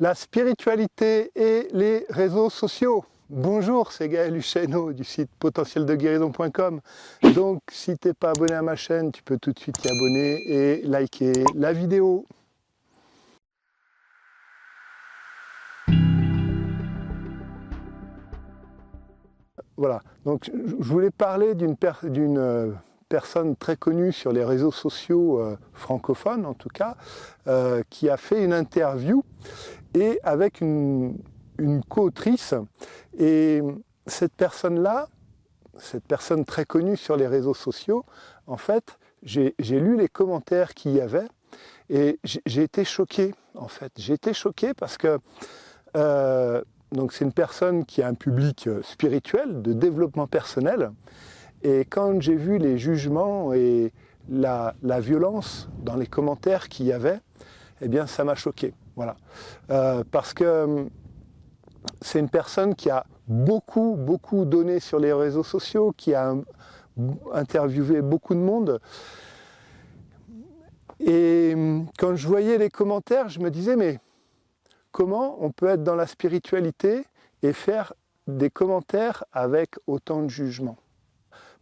La spiritualité et les réseaux sociaux. Bonjour, c'est Gaël Hucheno du site potentieldeguérison.com. Donc, si tu n'es pas abonné à ma chaîne, tu peux tout de suite t'y abonner et liker la vidéo. Voilà, donc je voulais parler d'une personne très connue sur les réseaux sociaux francophones en tout cas, qui a fait une interview et avec une co-autrice. Et cette personne-là, cette personne très connue sur les réseaux sociaux, en fait, j'ai lu les commentaires qu'il y avait et j'ai été choqué, en fait. J'ai été choqué parce que donc c'est une personne qui a un public spirituel, de développement personnel. Et quand j'ai vu les jugements et la violence dans les commentaires qu'il y avait, eh bien ça m'a choqué. Voilà. Parce que c'est une personne qui a beaucoup donné sur les réseaux sociaux, qui a interviewé beaucoup de monde. Et quand je voyais les commentaires, je me disais, mais comment on peut être dans la spiritualité et faire des commentaires avec autant de jugement?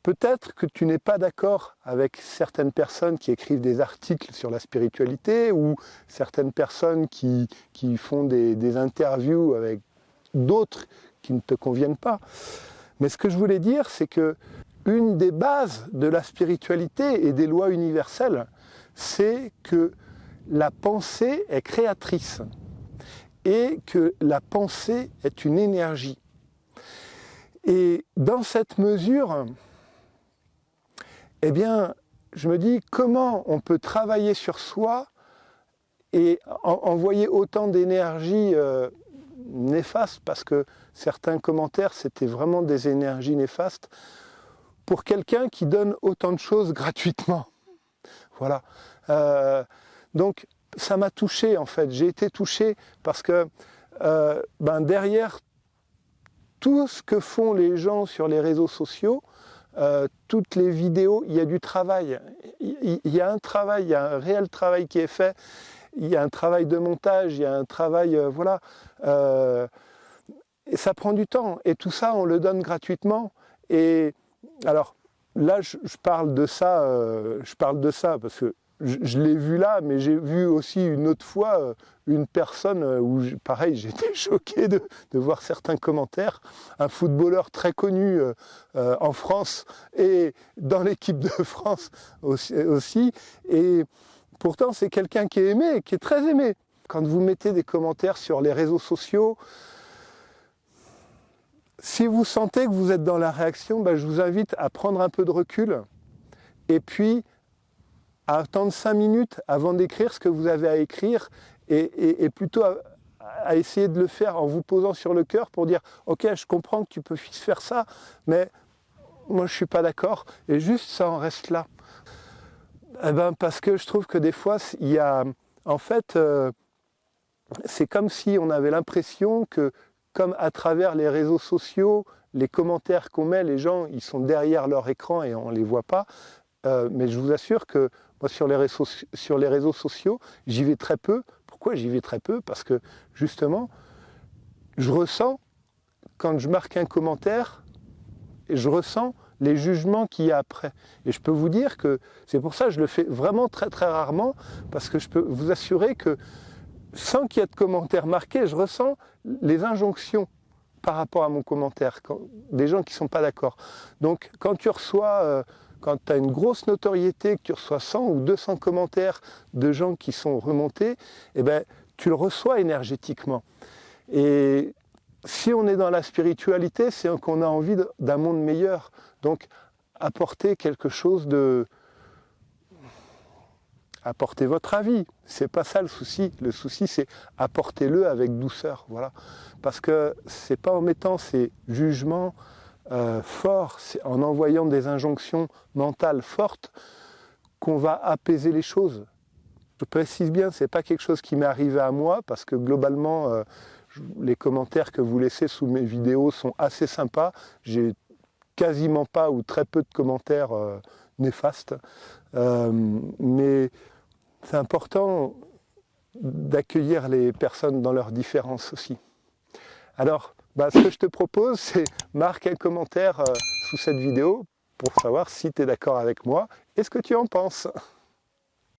Peut-être que tu n'es pas d'accord avec certaines personnes qui écrivent des articles sur la spiritualité ou certaines personnes qui font des interviews avec d'autres qui ne te conviennent pas. Mais ce que je voulais dire, c'est que une des bases de la spiritualité et des lois universelles, c'est que la pensée est créatrice et que la pensée est une énergie. Et dans cette mesure, eh bien, je me dis comment on peut travailler sur soi et envoyer autant d'énergie néfaste, parce que certains commentaires, c'était vraiment des énergies néfastes, pour quelqu'un qui donne autant de choses gratuitement. Voilà. Donc, ça m'a touché, en fait. J'ai été touché parce que derrière tout ce que font les gens sur les réseaux sociaux, toutes les vidéos, il y a du travail. Il y a un travail, il y a un réel travail qui est fait. Il y a un travail de montage, il y a un travail, voilà. Et ça prend du temps. Et tout ça, on le donne gratuitement. Et alors, là, je parle de ça parce que je l'ai vu là, mais j'ai vu aussi une autre fois une personne où, pareil, j'étais choqué de voir certains commentaires. Un footballeur très connu en France et dans l'équipe de France aussi. Et pourtant, c'est quelqu'un qui est aimé, qui est très aimé. Quand vous mettez des commentaires sur les réseaux sociaux, si vous sentez que vous êtes dans la réaction, je vous invite à prendre un peu de recul et puis à attendre 5 minutes avant d'écrire ce que vous avez à écrire et plutôt à essayer de le faire en vous posant sur le cœur pour dire « Ok, je comprends que tu peux faire ça, mais moi je ne suis pas d'accord » et juste ça en reste là. Parce que je trouve que des fois, il y a, en fait, c'est comme si on avait l'impression que, comme à travers les réseaux sociaux, les commentaires qu'on met, les gens, ils sont derrière leur écran et on ne les voit pas. Mais je vous assure que moi, sur les réseaux sociaux, j'y vais très peu. Pourquoi j'y vais très peu? Parce que, justement, je ressens, quand je marque un commentaire, je ressens les jugements qu'il y a après. Et je peux vous dire que c'est pour ça que je le fais vraiment très rarement, parce que je peux vous assurer que sans qu'il y ait de commentaires marqués, je ressens les injonctions par rapport à mon commentaire, des gens qui ne sont pas d'accord. Donc quand tu reçois, quand tu as une grosse notoriété, que tu reçois 100 ou 200 commentaires de gens qui sont remontés, eh ben, tu le reçois énergétiquement. Et si on est dans la spiritualité, c'est qu'on a envie d'un monde meilleur. Donc, apportez quelque chose de... Apportez votre avis. C'est pas ça le souci. Le souci, c'est apportez-le avec douceur. Voilà. Parce que c'est pas en mettant ces jugements forts, en envoyant des injonctions mentales fortes, qu'on va apaiser les choses. Je précise bien, c'est pas quelque chose qui m'est arrivé à moi, parce que globalement, les commentaires que vous laissez sous mes vidéos sont assez sympas. J'ai quasiment pas ou très peu de commentaires néfastes. Mais c'est important d'accueillir les personnes dans leurs différences aussi. Alors, ce que je te propose, c'est marque un commentaire sous cette vidéo pour savoir si tu es d'accord avec moi et ce que tu en penses.